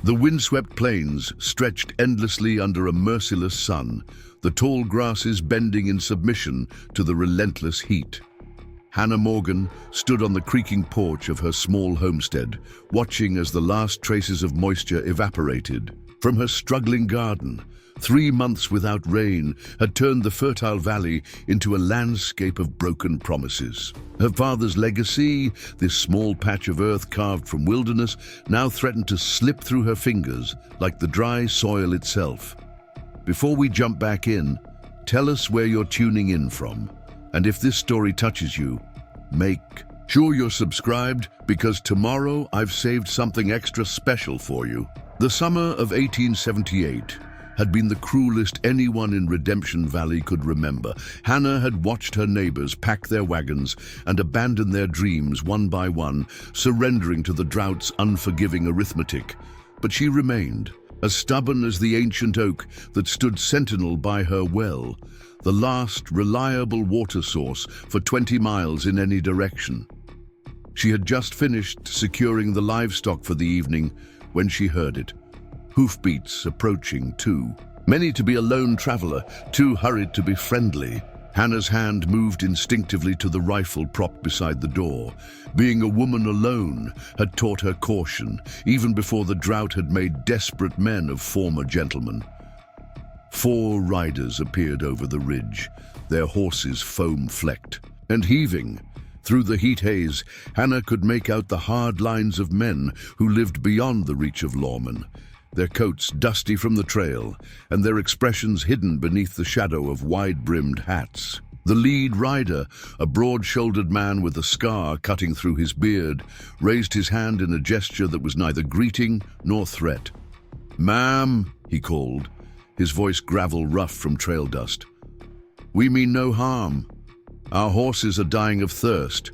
The windswept plains stretched endlessly under a merciless sun, the tall grasses bending in submission to the relentless heat. Hannah Morgan stood on the creaking porch of her small homestead, watching as the last traces of moisture evaporated. From her struggling garden, 3 months without rain had turned the fertile valley into a landscape of broken promises. Her father's legacy, this small patch of earth carved from wilderness, now threatened to slip through her fingers like the dry soil itself. Before we jump back in, tell us where you're tuning in from. And if this story touches you, make sure you're subscribed, because tomorrow I've saved something extra special for you. The summer of 1878 had been the cruelest anyone in Redemption Valley could remember. Hannah had watched her neighbors pack their wagons and abandon their dreams one by one, surrendering to the drought's unforgiving arithmetic. But she remained, as stubborn as the ancient oak that stood sentinel by her well, the last reliable water source for 20 miles in any direction. She had just finished securing the livestock for the evening when she heard it. Hoofbeats approaching too. Many to be a lone traveler, too hurried to be friendly. Hannah's hand moved instinctively to the rifle propped beside the door. Being a woman alone had taught her caution, even before the drought had made desperate men of former gentlemen. 4 riders appeared over the ridge, their horses foam-flecked and heaving. Through the heat haze, Hannah could make out the hard lines of men who lived beyond the reach of lawmen, their coats dusty from the trail, and their expressions hidden beneath the shadow of wide-brimmed hats. The lead rider, a broad-shouldered man with a scar cutting through his beard, raised his hand in a gesture that was neither greeting nor threat. "Ma'am," he called, his voice gravel rough from trail dust. "We mean no harm. Our horses are dying of thirst,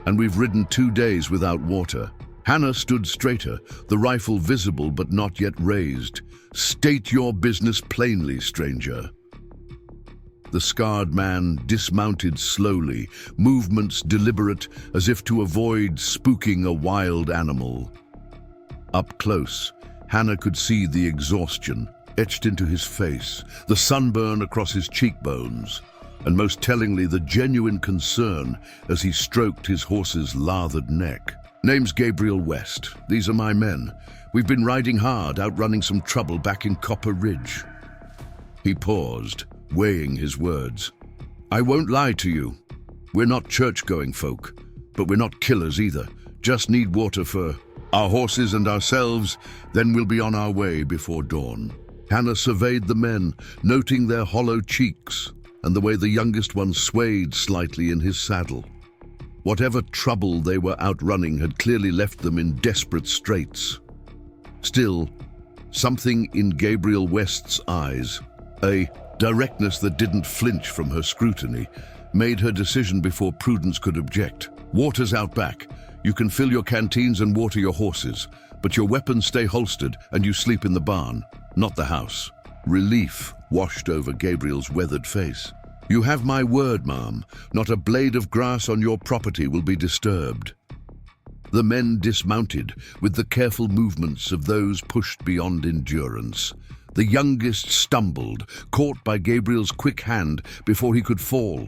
and we've ridden 2 days without water." Hannah stood straighter, the rifle visible but not yet raised. "State your business plainly, stranger." The scarred man dismounted slowly, movements deliberate as if to avoid spooking a wild animal. Up close, Hannah could see the exhaustion etched into his face, the sunburn across his cheekbones, and most tellingly the genuine concern as he stroked his horse's lathered neck. "Name's Gabriel West. These are my men. We've been riding hard, outrunning some trouble back in Copper Ridge." He paused, weighing his words. "I won't lie to you. We're not church-going folk, but we're not killers either. Just need water for our horses and ourselves, then we'll be on our way before dawn." Hannah surveyed the men, noting their hollow cheeks and the way the youngest one swayed slightly in his saddle. Whatever trouble they were outrunning had clearly left them in desperate straits. Still, something in Gabriel West's eyes, a directness that didn't flinch from her scrutiny, made her decision before prudence could object. "Water's out back. You can fill your canteens and water your horses, but your weapons stay holstered and you sleep in the barn, not the house." Relief washed over Gabriel's weathered face. "You have my word, ma'am. Not a blade of grass on your property will be disturbed." The men dismounted with the careful movements of those pushed beyond endurance. The youngest stumbled, caught by Gabriel's quick hand before he could fall.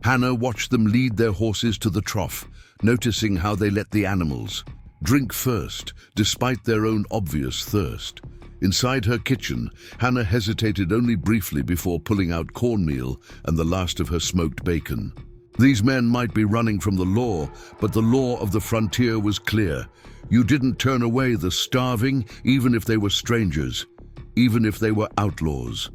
Hannah watched them lead their horses to the trough, noticing how they let the animals drink first, despite their own obvious thirst. Inside her kitchen, Hannah hesitated only briefly before pulling out cornmeal and the last of her smoked bacon. These men might be running from the law, but the law of the frontier was clear. You didn't turn away the starving, even if they were strangers, even if they were outlaws.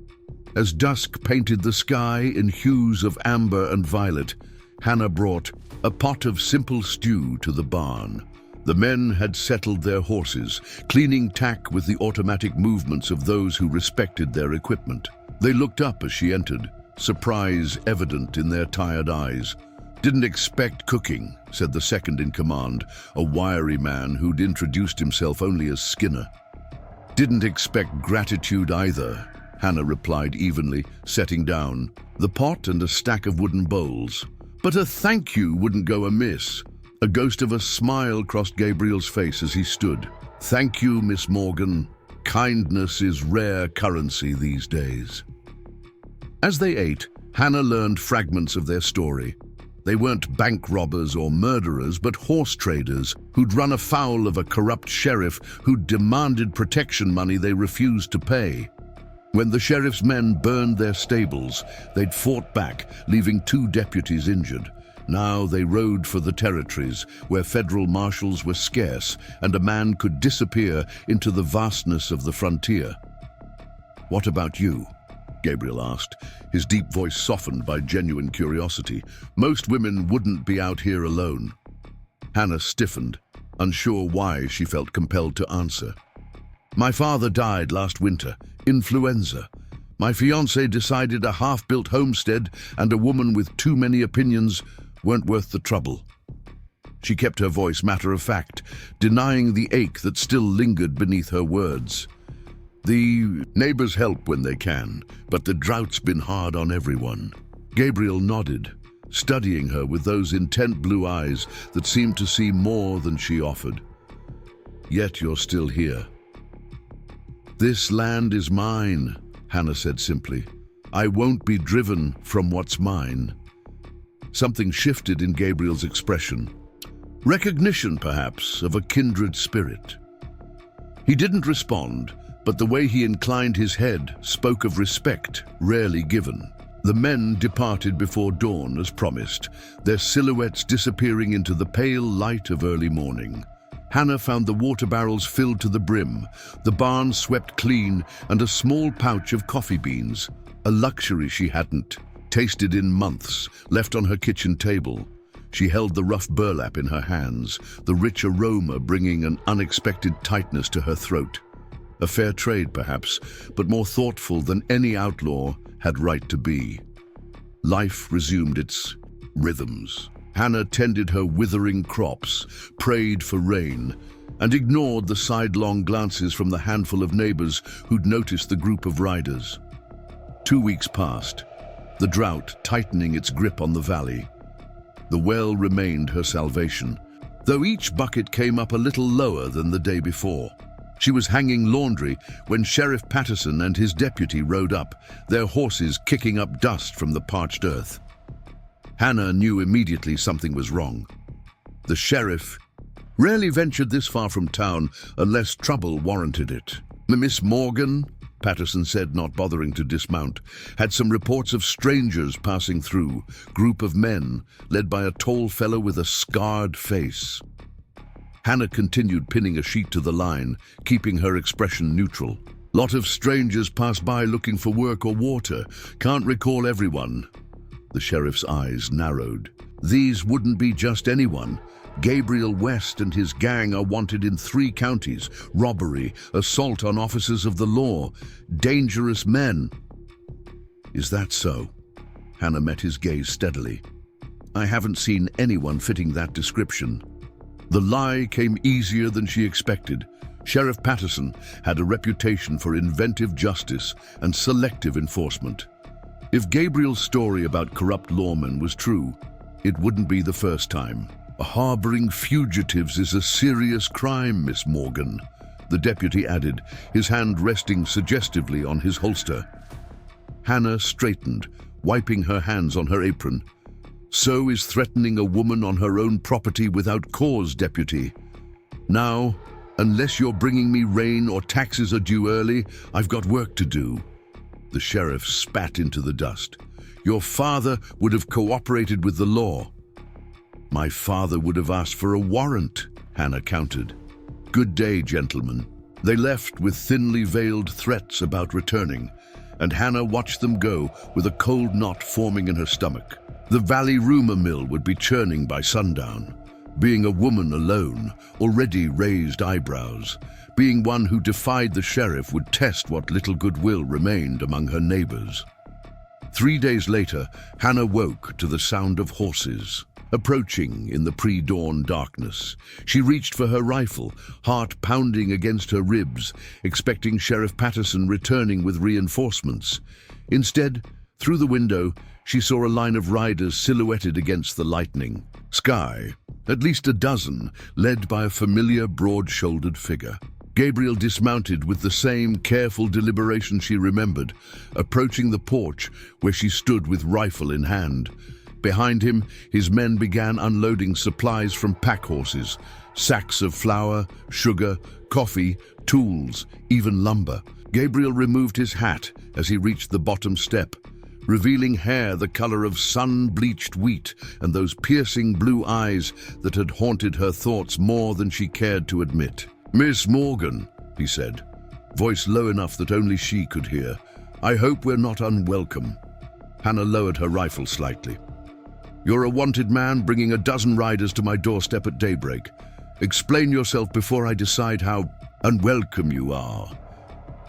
As dusk painted the sky in hues of amber and violet, Hannah brought a pot of simple stew to the barn. The men had settled their horses, cleaning tack with the automatic movements of those who respected their equipment. They looked up as she entered, surprise evident in their tired eyes. "Didn't expect cooking," said the second in command, a wiry man who'd introduced himself only as Skinner. "Didn't expect gratitude either," Hannah replied evenly, setting down the pot and a stack of wooden bowls. "But a thank you wouldn't go amiss." A ghost of a smile crossed Gabriel's face as he stood. Thank you, Miss Morgan. Kindness is rare currency these days. As they ate, Hannah learned fragments of their story. They weren't bank robbers or murderers, but horse traders who'd run afoul of a corrupt sheriff who'd demanded protection money they refused to pay. When the sheriff's men burned their stables, they'd fought back, leaving 2 deputies injured. Now they rode for the territories where federal marshals were scarce and a man could disappear into the vastness of the frontier. "What about you?" Gabriel asked, his deep voice softened by genuine curiosity. Most women wouldn't be out here alone. Hannah stiffened, unsure why she felt compelled to answer. "My father died last winter, influenza. My fiancé decided a half-built homestead and a woman with too many opinions weren't worth the trouble." She kept her voice matter-of-fact, denying the ache that still lingered beneath her words. "The neighbors help when they can, but the drought's been hard on everyone." Gabriel nodded, studying her with those intent blue eyes that seemed to see more than she offered. "Yet you're still here." "This land is mine," Hannah said simply. "I won't be driven from what's mine." Something shifted in Gabriel's expression. Recognition, perhaps, of a kindred spirit. He didn't respond, but the way he inclined his head spoke of respect rarely given. The men departed before dawn as promised, their silhouettes disappearing into the pale light of early morning. Hannah found the water barrels filled to the brim, the barn swept clean, and a small pouch of coffee beans, a luxury she hadn't tasted in months, left on her kitchen table. She held the rough burlap in her hands, the rich aroma bringing an unexpected tightness to her throat. A fair trade, perhaps, but more thoughtful than any outlaw had right to be. Life resumed its rhythms. Hannah tended her withering crops, prayed for rain, and ignored the sidelong glances from the handful of neighbors who'd noticed the group of riders. 2 weeks passed, the drought tightening its grip on the valley. The well remained her salvation, though each bucket came up a little lower than the day before. She was hanging laundry when Sheriff Patterson and his deputy rode up, their horses kicking up dust from the parched earth. Hannah knew immediately something was wrong. The sheriff rarely ventured this far from town unless trouble warranted it. "Miss Morgan," Patterson said, not bothering to dismount, "had some reports of strangers passing through, group of men, led by a tall fellow with a scarred face." Hannah continued pinning a sheet to the line, keeping her expression neutral. "Lot of strangers pass by looking for work or water. Can't recall everyone." The sheriff's eyes narrowed. "These wouldn't be just anyone. Gabriel West and his gang are wanted in 3 counties. Robbery, assault on officers of the law, dangerous men." "Is that so?" Hannah met his gaze steadily. "I haven't seen anyone fitting that description." The lie came easier than she expected. Sheriff Patterson had a reputation for inventive justice and selective enforcement. If Gabriel's story about corrupt lawmen was true, it wouldn't be the first time. "Harboring fugitives is a serious crime, Miss Morgan," the deputy added, his hand resting suggestively on his holster. Hannah straightened, wiping her hands on her apron. "So is threatening a woman on her own property without cause, deputy. Now, unless you're bringing me rain or taxes are due early, I've got work to do." The sheriff spat into the dust. "Your father would have cooperated with the law." "My father would have asked for a warrant," Hannah countered. "Good day, gentlemen." They left with thinly veiled threats about returning, and Hannah watched them go with a cold knot forming in her stomach. The valley rumor mill would be churning by sundown. Being a woman alone already raised eyebrows. Being one who defied the sheriff would test what little goodwill remained among her neighbors. 3 days later, Hannah woke to the sound of horses approaching in the pre-dawn darkness. She reached for her rifle, heart pounding against her ribs, expecting Sheriff Patterson returning with reinforcements. Instead, through the window, she saw a line of riders silhouetted against the lightning sky, at least a dozen, led by a familiar broad-shouldered figure. Gabriel dismounted with the same careful deliberation she remembered, approaching the porch where she stood with rifle in hand. Behind him, his men began unloading supplies from pack horses, sacks of flour, sugar, coffee, tools, even lumber. Gabriel removed his hat as he reached the bottom step, revealing hair the color of sun-bleached wheat and those piercing blue eyes that had haunted her thoughts more than she cared to admit. "Miss Morgan," he said, voice low enough that only she could hear, "I hope we're not unwelcome." Hannah lowered her rifle slightly. "You're a wanted man bringing a dozen riders to my doorstep at daybreak. Explain yourself before I decide how unwelcome you are."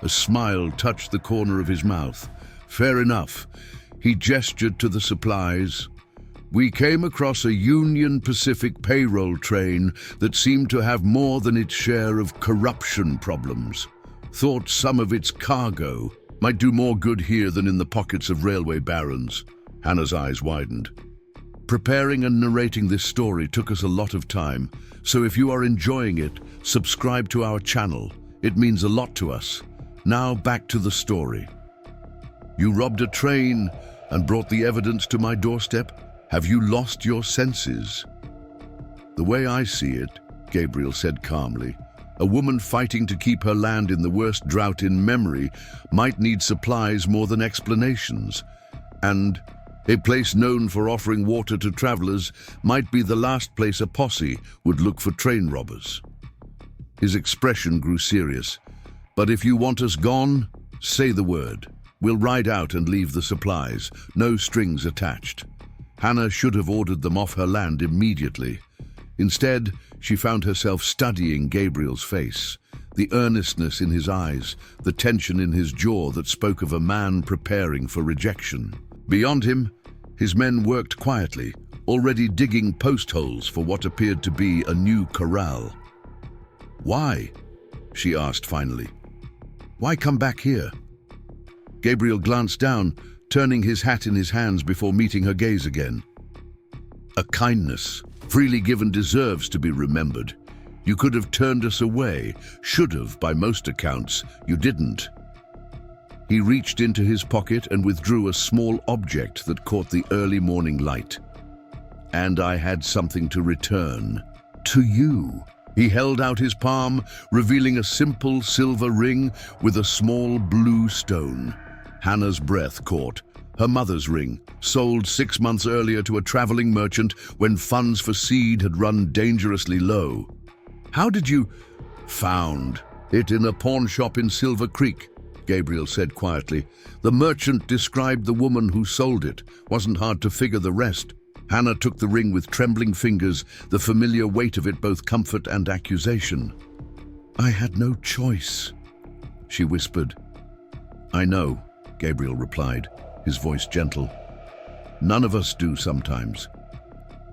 A smile touched the corner of his mouth. "Fair enough." He gestured to the supplies. "We came across a Union Pacific payroll train that seemed to have more than its share of corruption problems. Thought some of its cargo might do more good here than in the pockets of railway barons." Hannah's eyes widened. "Preparing and narrating this story took us a lot of time, so if you are enjoying it, subscribe to our channel. It means a lot to us. Now back to the story. You robbed a train and brought the evidence to my doorstep? Have you lost your senses?" "The way I see it," Gabriel said calmly, "a woman fighting to keep her land in the worst drought in memory might need supplies more than explanations. And a place known for offering water to travelers might be the last place a posse would look for train robbers." His expression grew serious. "But if you want us gone, say the word. We'll ride out and leave the supplies, no strings attached." Hannah should have ordered them off her land immediately. Instead, she found herself studying Gabriel's face, the earnestness in his eyes, the tension in his jaw that spoke of a man preparing for rejection. Beyond him, his men worked quietly, already digging post holes for what appeared to be a new corral. "Why?" she asked finally. "Why come back here?" Gabriel glanced down, turning his hat in his hands before meeting her gaze again. "A kindness, freely given, deserves to be remembered. You could have turned us away, should have, by most accounts. You didn't." He reached into his pocket and withdrew a small object that caught the early morning light. "And I had something to return. To you." He held out his palm, revealing a simple silver ring with a small blue stone. Hannah's breath caught. Her mother's ring, sold 6 months earlier to a traveling merchant when funds for seed had run dangerously low. "How did you—" "Found it in a pawn shop in Silver Creek," Gabriel said quietly. "The merchant described the woman who sold it. Wasn't hard to figure the rest." Hannah took the ring with trembling fingers, the familiar weight of it both comfort and accusation. "I had no choice," she whispered. "I know," Gabriel replied, his voice gentle. "None of us do sometimes.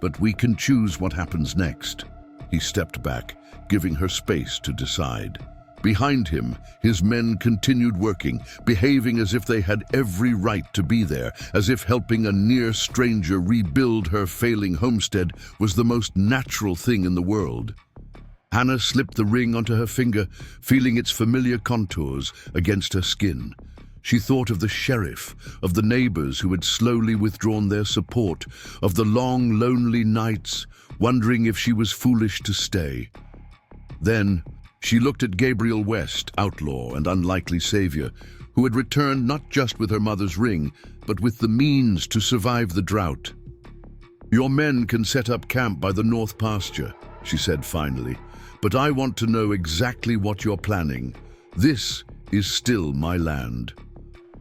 But we can choose what happens next." He stepped back, giving her space to decide. Behind him, his men continued working, behaving as if they had every right to be there, as if helping a near stranger rebuild her failing homestead was the most natural thing in the world. Hannah slipped the ring onto her finger, feeling its familiar contours against her skin. She thought of the sheriff, of the neighbors who had slowly withdrawn their support, of the long, lonely nights, wondering if she was foolish to stay. Then, she looked at Gabriel West, outlaw and unlikely savior, who had returned not just with her mother's ring, but with the means to survive the drought. "Your men can set up camp by the north pasture," she said finally, "but I want to know exactly what you're planning. This is still my land."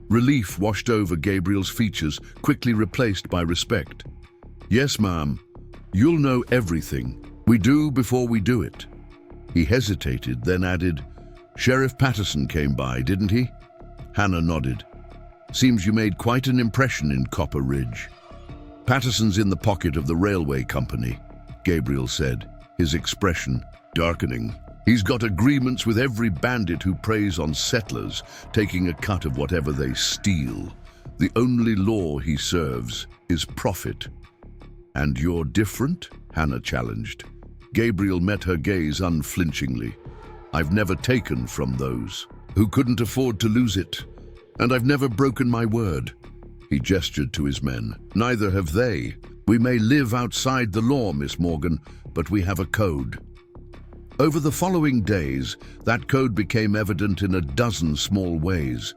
Relief washed over Gabriel's features, quickly replaced by respect. "Yes, ma'am. You'll know everything. We do before we do it." He hesitated, then added, "Sheriff Patterson came by, didn't he?" Hannah nodded. "Seems you made quite an impression in Copper Ridge." "Patterson's in the pocket of the railway company," Gabriel said, his expression darkening. "He's got agreements with every bandit who preys on settlers, taking a cut of whatever they steal. The only law he serves is profit. "And you're different?" Hannah challenged. Gabriel met her gaze unflinchingly. "I've never taken from those who couldn't afford to lose it, and I've never broken my word." He gestured to his men. "Neither have they. We may live outside the law, Miss Morgan, but we have a code." Over the following days, that code became evident in a dozen small ways.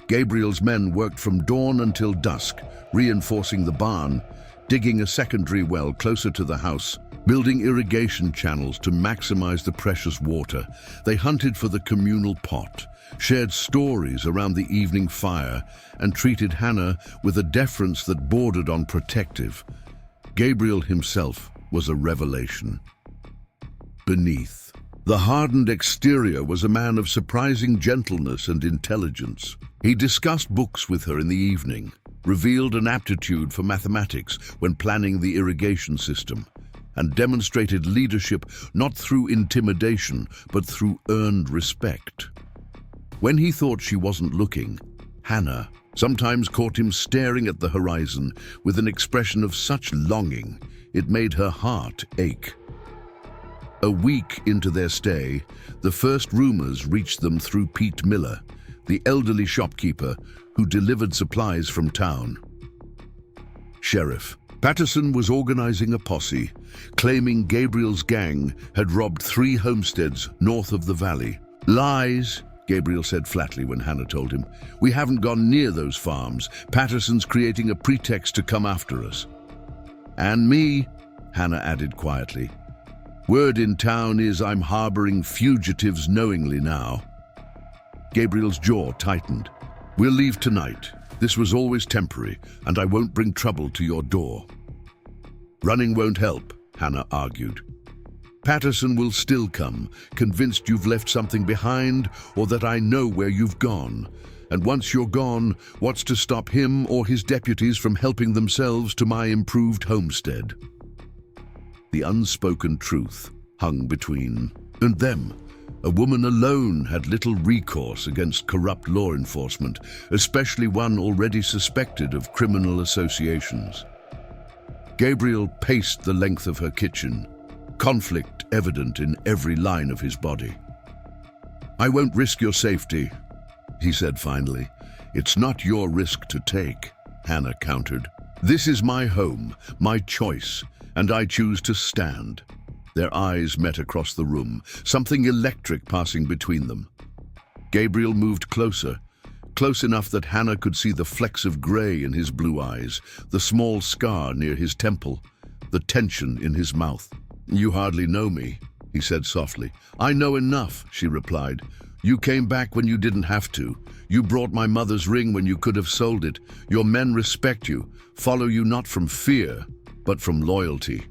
Gabriel's men worked from dawn until dusk, reinforcing the barn, digging a secondary well closer to the house, building irrigation channels to maximize the precious water. They hunted for the communal pot, shared stories around the evening fire, and treated Hannah with a deference that bordered on protective. Gabriel himself was a revelation. Beneath the hardened exterior was a man of surprising gentleness and intelligence. He discussed books with her in the evening, revealed an aptitude for mathematics when planning the irrigation system, and demonstrated leadership not through intimidation, but through earned respect. When he thought she wasn't looking, Hannah sometimes caught him staring at the horizon with an expression of such longing it made her heart ache. A week into their stay, the first rumors reached them through Pete Miller, the elderly shopkeeper who delivered supplies from town. Sheriff Patterson was organizing a posse, claiming Gabriel's gang had robbed 3 homesteads north of the valley. "Lies," Gabriel said flatly when Hannah told him. "We haven't gone near those farms. Patterson's creating a pretext to come after us." "And me," Hannah added quietly. "Word in town is I'm harboring fugitives knowingly now." Gabriel's jaw tightened. "We'll leave tonight. This was always temporary, and I won't bring trouble to your door." "Running won't help," Hannah argued. "Patterson will still come, convinced you've left something behind or that I know where you've gone. And once you're gone, what's to stop him or his deputies from helping themselves to my improved homestead?" The unspoken truth hung between and them. A woman alone had little recourse against corrupt law enforcement, especially one already suspected of criminal associations. Gabriel paced the length of her kitchen, conflict evident in every line of his body. "I won't risk your safety," he said finally. "It's not your risk to take," Hannah countered. "This is my home, my choice, and I choose to stand." Their eyes met across the room, something electric passing between them. Gabriel moved closer, close enough that Hannah could see the flecks of gray in his blue eyes, the small scar near his temple, the tension in his mouth. "You hardly know me," he said softly. "I know enough," she replied. "You came back when you didn't have to. You brought my mother's ring when you could have sold it. Your men respect you, follow you not from fear, but from loyalty."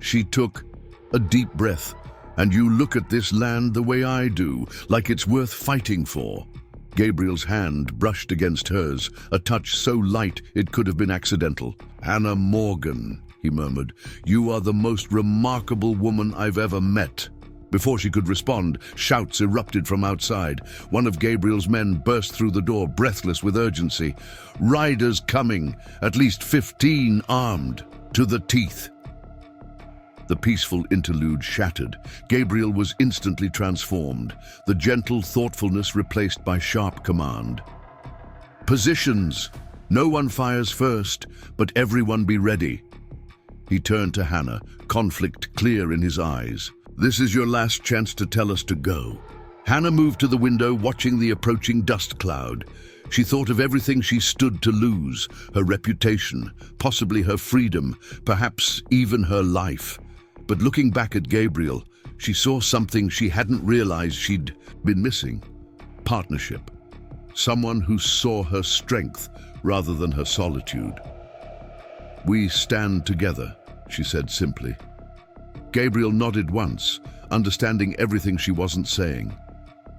She took a deep breath. "And you look at this land the way I do, like it's worth fighting for." Gabriel's hand brushed against hers, a touch so light it could have been accidental. "Hannah Morgan," he murmured, "you are the most remarkable woman I've ever met." Before she could respond, shouts erupted from outside. One of Gabriel's men burst through the door, breathless with urgency. "Riders coming, at least 15 armed, to the teeth." The peaceful interlude shattered. Gabriel was instantly transformed, the gentle thoughtfulness replaced by sharp command. "Positions! No one fires first, but everyone be ready." He turned to Hannah, conflict clear in his eyes. "This is your last chance to tell us to go." Hannah moved to the window, watching the approaching dust cloud. She thought of everything she stood to lose, her reputation, possibly her freedom, perhaps even her life. But looking back at Gabriel, she saw something she hadn't realized she'd been missing. Partnership. Someone who saw her strength rather than her solitude. "We stand together," she said simply. Gabriel nodded once, understanding everything she wasn't saying.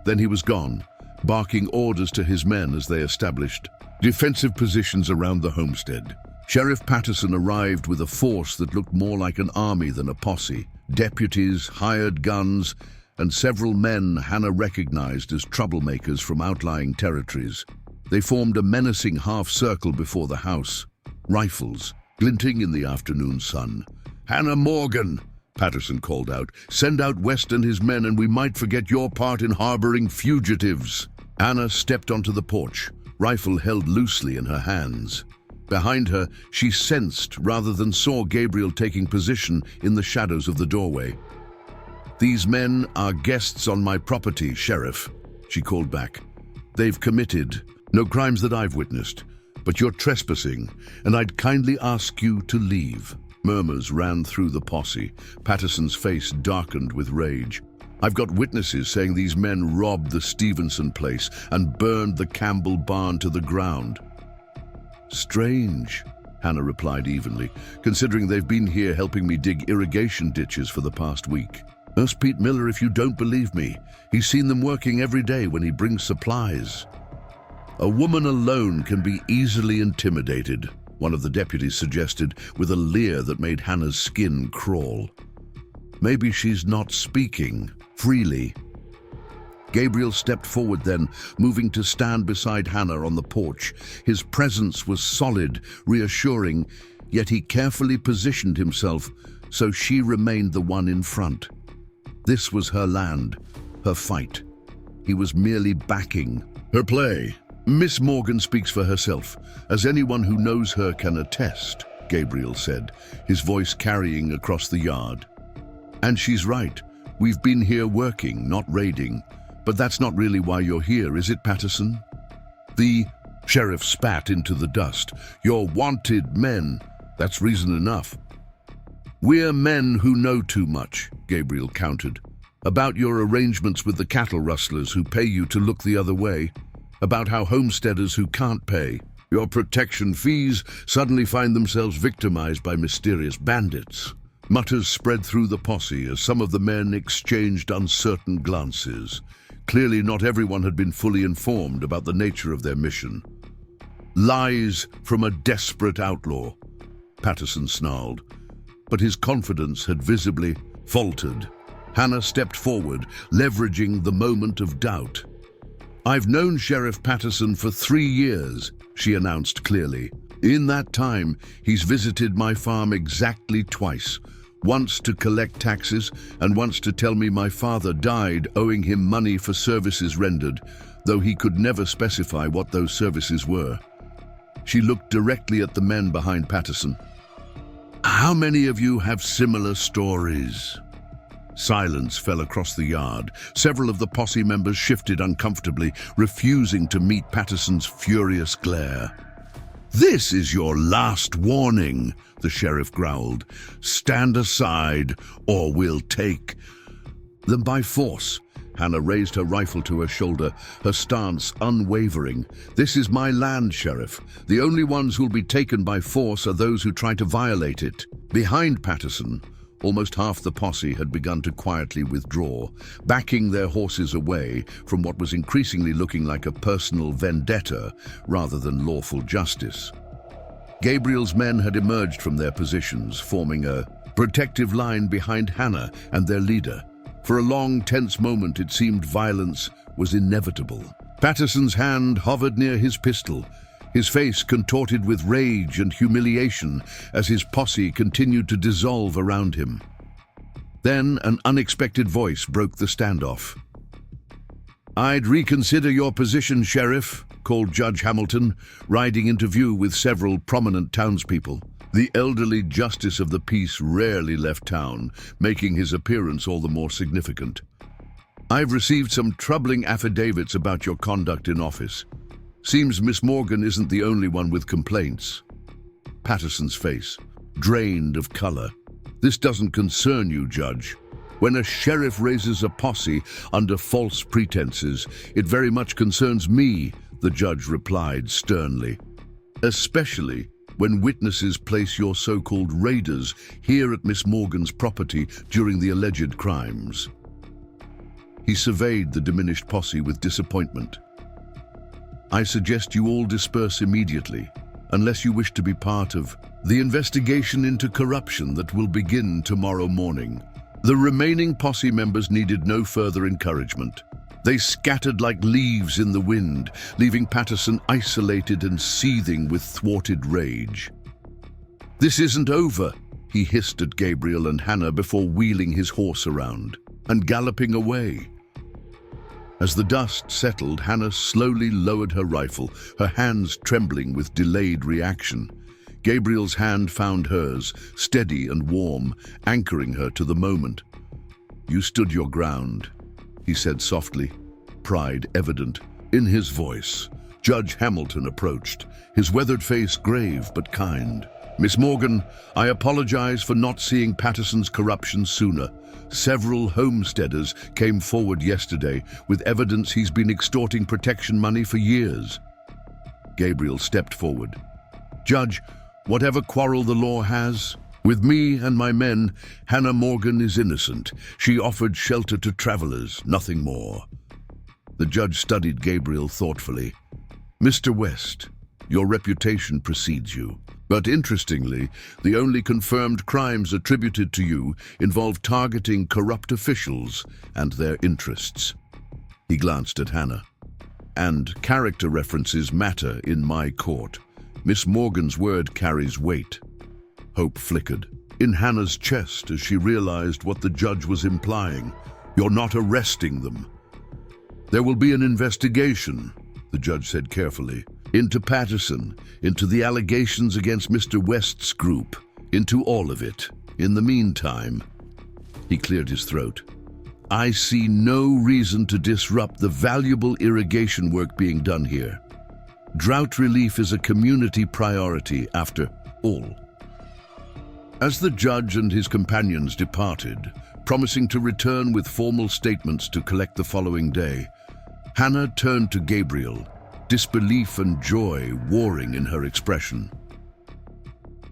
Then he was gone, barking orders to his men as they established defensive positions around the homestead. Sheriff Patterson arrived with a force that looked more like an army than a posse. Deputies, hired guns, and several men Hannah recognized as troublemakers from outlying territories. They formed a menacing half-circle before the house, rifles glinting in the afternoon sun. "Hannah Morgan," Patterson called out, "send out West and his men and we might forget your part in harboring fugitives." Hannah stepped onto the porch, rifle held loosely in her hands. Behind her, she sensed rather than saw Gabriel taking position in the shadows of the doorway. "These men are guests on my property, Sheriff," she called back. "They've committed no crimes that I've witnessed, but you're trespassing, and I'd kindly ask you to leave." Murmurs ran through the posse. Patterson's face darkened with rage. "I've got witnesses saying these men robbed the Stevenson place and burned the Campbell barn to the ground." "Strange," Hannah replied evenly, "considering they've been here helping me dig irrigation ditches for the past week. Ask Pete Miller if you don't believe me. He's seen them working every day when he brings supplies." "A woman alone can be easily intimidated," one of the deputies suggested with a leer that made Hannah's skin crawl. "Maybe she's not speaking freely." Gabriel stepped forward then, moving to stand beside Hannah on the porch. His presence was solid, reassuring, yet he carefully positioned himself so she remained the one in front. This was her land, her fight. He was merely backing her play. "Miss Morgan speaks for herself, as anyone who knows her can attest," Gabriel said, his voice carrying across the yard. "And she's right. We've been here working, not raiding. But that's not really why you're here, is it, Patterson?" The sheriff spat into the dust. "You're wanted men. That's reason enough." "We're men who know too much," Gabriel countered. "About your arrangements with the cattle rustlers who pay you to look the other way. About how homesteaders who can't pay your protection fees suddenly find themselves victimized by mysterious bandits." Mutters spread through the posse as some of the men exchanged uncertain glances. Clearly not everyone had been fully informed about the nature of their mission. "Lies from a desperate outlaw," Patterson snarled, but his confidence had visibly faltered. Hannah stepped forward, leveraging the moment of doubt. "I've known Sheriff Patterson for 3 years," she announced clearly. "In that time, he's visited my farm exactly twice. Once to collect taxes, and once to tell me my father died owing him money for services rendered, though he could never specify what those services were." She looked directly at the men behind Patterson. "How many of you have similar stories?" Silence fell across the yard. Several of the posse members shifted uncomfortably, refusing to meet Patterson's furious glare. "This is your last warning," the sheriff growled. "Stand aside, or we'll take them by force." Hannah raised her rifle to her shoulder, her stance unwavering. "This is my land, Sheriff. The only ones who'll be taken by force are those who try to violate it." Behind Patterson, almost half the posse had begun to quietly withdraw, backing their horses away from what was increasingly looking like a personal vendetta rather than lawful justice. Gabriel's men had emerged from their positions, forming a protective line behind Hannah and their leader. For a long, tense moment, it seemed violence was inevitable. Patterson's hand hovered near his pistol, his face contorted with rage and humiliation as his posse continued to dissolve around him. Then an unexpected voice broke the standoff. "I'd reconsider your position, Sheriff," called Judge Hamilton, riding into view with several prominent townspeople. The elderly justice of the peace rarely left town, making his appearance all the more significant. "I've received some troubling affidavits about your conduct in office. Seems Miss Morgan isn't the only one with complaints." Patterson's face drained of color. "This doesn't concern you, Judge. When a sheriff raises a posse under false pretenses, it very much concerns me," the judge replied sternly. "Especially when witnesses place your so-called raiders here at Miss Morgan's property during the alleged crimes." He surveyed the diminished posse with disappointment. "I suggest you all disperse immediately, unless you wish to be part of the investigation into corruption that will begin tomorrow morning." The remaining posse members needed no further encouragement. They scattered like leaves in the wind, leaving Patterson isolated and seething with thwarted rage. "This isn't over," he hissed at Gabriel and Hannah before wheeling his horse around and galloping away. As the dust settled, Hannah slowly lowered her rifle, her hands trembling with delayed reaction. Gabriel's hand found hers, steady and warm, anchoring her to the moment. "You stood your ground," he said softly, pride evident in his voice. Judge Hamilton approached, his weathered face grave but kind. "Miss Morgan, I apologize for not seeing Patterson's corruption sooner. Several homesteaders came forward yesterday with evidence he's been extorting protection money for years." Gabriel stepped forward. "Judge, whatever quarrel the law has, with me and my men, Hannah Morgan is innocent. She offered shelter to travelers, nothing more." The judge studied Gabriel thoughtfully. "Mr. West, your reputation precedes you. But interestingly, the only confirmed crimes attributed to you involve targeting corrupt officials and their interests." He glanced at Hannah. "And character references matter in my court. Miss Morgan's word carries weight." Hope flickered in Hannah's chest as she realized what the judge was implying. "You're not arresting them." "There will be an investigation," the judge said carefully, "into Patterson, into the allegations against Mr. West's group, into all of it. In the meantime," he cleared his throat, "I see no reason to disrupt the valuable irrigation work being done here. Drought relief is a community priority after all." As the judge and his companions departed, promising to return with formal statements to collect the following day, Hannah turned to Gabriel, disbelief and joy warring in her expression.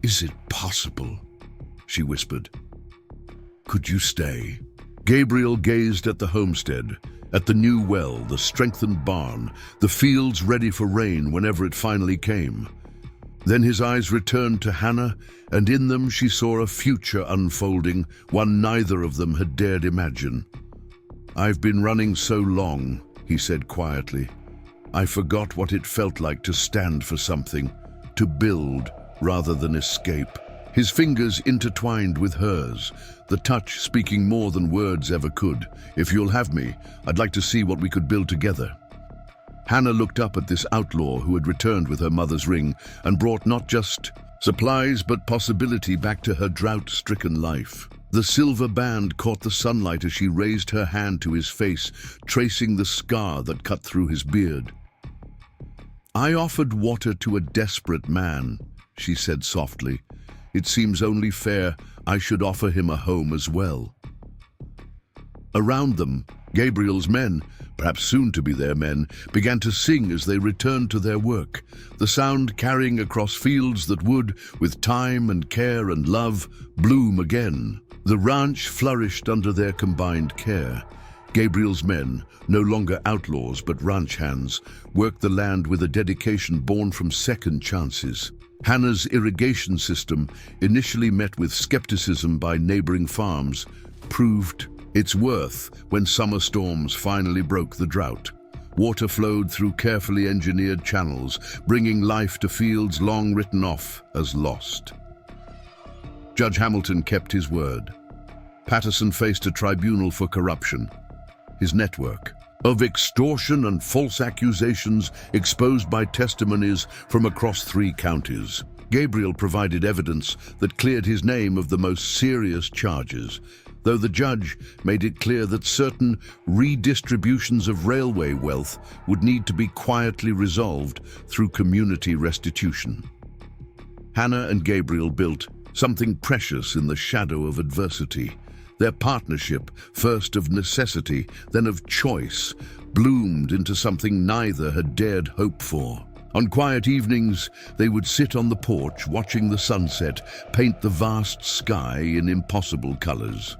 "Is it possible?" she whispered. "Could you stay?" Gabriel gazed at the homestead, at the new well, the strengthened barn, the fields ready for rain whenever it finally came. Then his eyes returned to Hannah, and in them she saw a future unfolding, one neither of them had dared imagine. "I've been running so long," he said quietly. "I forgot what it felt like to stand for something, to build rather than escape." His fingers intertwined with hers, the touch speaking more than words ever could. "If you'll have me, I'd like to see what we could build together." Hannah looked up at this outlaw who had returned with her mother's ring and brought not just supplies but possibility back to her drought-stricken life. The silver band caught the sunlight as she raised her hand to his face, tracing the scar that cut through his beard. "I offered water to a desperate man," she said softly. "It seems only fair I should offer him a home as well." Around them, Gabriel's men, perhaps soon to be their men, began to sing as they returned to their work, the sound carrying across fields that would, with time and care and love, bloom again. The ranch flourished under their combined care. Gabriel's men, no longer outlaws but ranch hands, worked the land with a dedication born from second chances. Hannah's irrigation system, initially met with skepticism by neighboring farms, proved its worth when summer storms finally broke the drought. Water flowed through carefully engineered channels, bringing life to fields long written off as lost. Judge Hamilton kept his word. Patterson faced a tribunal for corruption. His network of extortion and false accusations exposed by testimonies from across 3 counties. Gabriel provided evidence that cleared his name of the most serious charges, though the judge made it clear that certain redistributions of railway wealth would need to be quietly resolved through community restitution. Hannah and Gabriel built something precious in the shadow of adversity. Their partnership, first of necessity, then of choice, bloomed into something neither had dared hope for. On quiet evenings, they would sit on the porch watching the sunset paint the vast sky in impossible colors.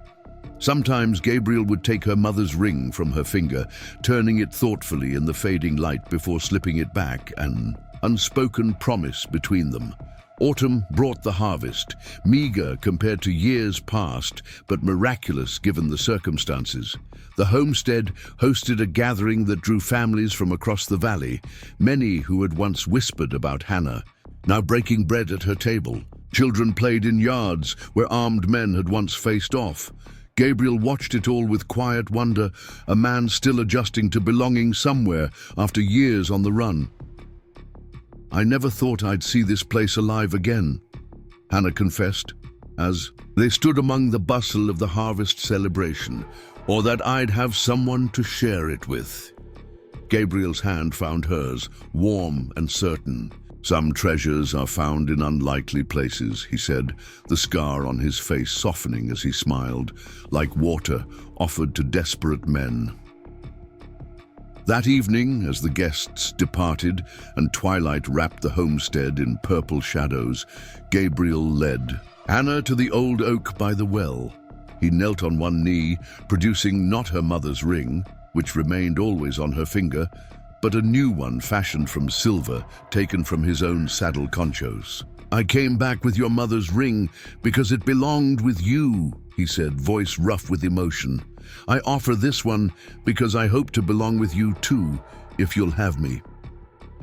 Sometimes Gabriel would take her mother's ring from her finger, turning it thoughtfully in the fading light before slipping it back, an unspoken promise between them. Autumn brought the harvest, meager compared to years past, but miraculous given the circumstances. The homestead hosted a gathering that drew families from across the valley, many who had once whispered about Hannah, now breaking bread at her table. Children played in yards where armed men had once faced off. Gabriel watched it all with quiet wonder, a man still adjusting to belonging somewhere after years on the run. "I never thought I'd see this place alive again," Hannah confessed, as they stood among the bustle of the harvest celebration, "or that I'd have someone to share it with." Gabriel's hand found hers, warm and certain. "Some treasures are found in unlikely places," he said, the scar on his face softening as he smiled, like water offered to desperate men. That evening, as the guests departed and twilight wrapped the homestead in purple shadows, Gabriel led Hannah to the old oak by the well. He knelt on one knee, producing not her mother's ring, which remained always on her finger, but a new one fashioned from silver, taken from his own saddle conchos. "I came back with your mother's ring because it belonged with you," he said, voice rough with emotion. "I offer this one because I hope to belong with you too, if you'll have me."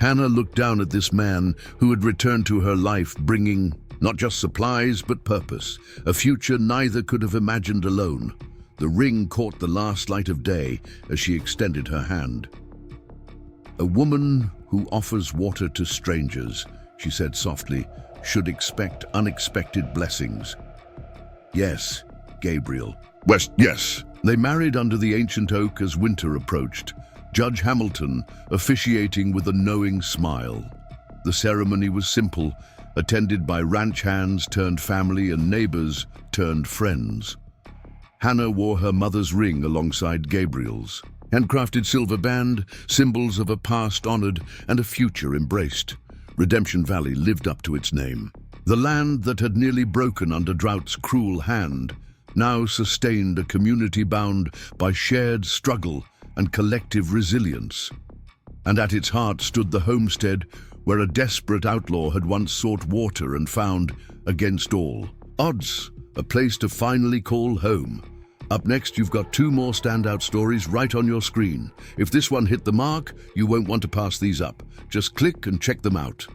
Hannah looked down at this man who had returned to her life, bringing not just supplies but purpose, a future neither could have imagined alone. The ring caught the last light of day as she extended her hand. "A woman who offers water to strangers," she said softly, "should expect unexpected blessings." "Yes, Gabriel." Yes." They married under the ancient oak as winter approached, Judge Hamilton officiating with a knowing smile. The ceremony was simple, attended by ranch hands turned family and neighbors turned friends. Hannah wore her mother's ring alongside Gabriel's. Handcrafted silver band, symbols of a past honored and a future embraced. Redemption Valley lived up to its name. The land that had nearly broken under drought's cruel hand now sustained a community bound by shared struggle and collective resilience. And at its heart stood the homestead where a desperate outlaw had once sought water and found, against all odds, a place to finally call home. Up next, you've got two more standout stories right on your screen. If this one hit the mark, you won't want to pass these up. Just click and check them out.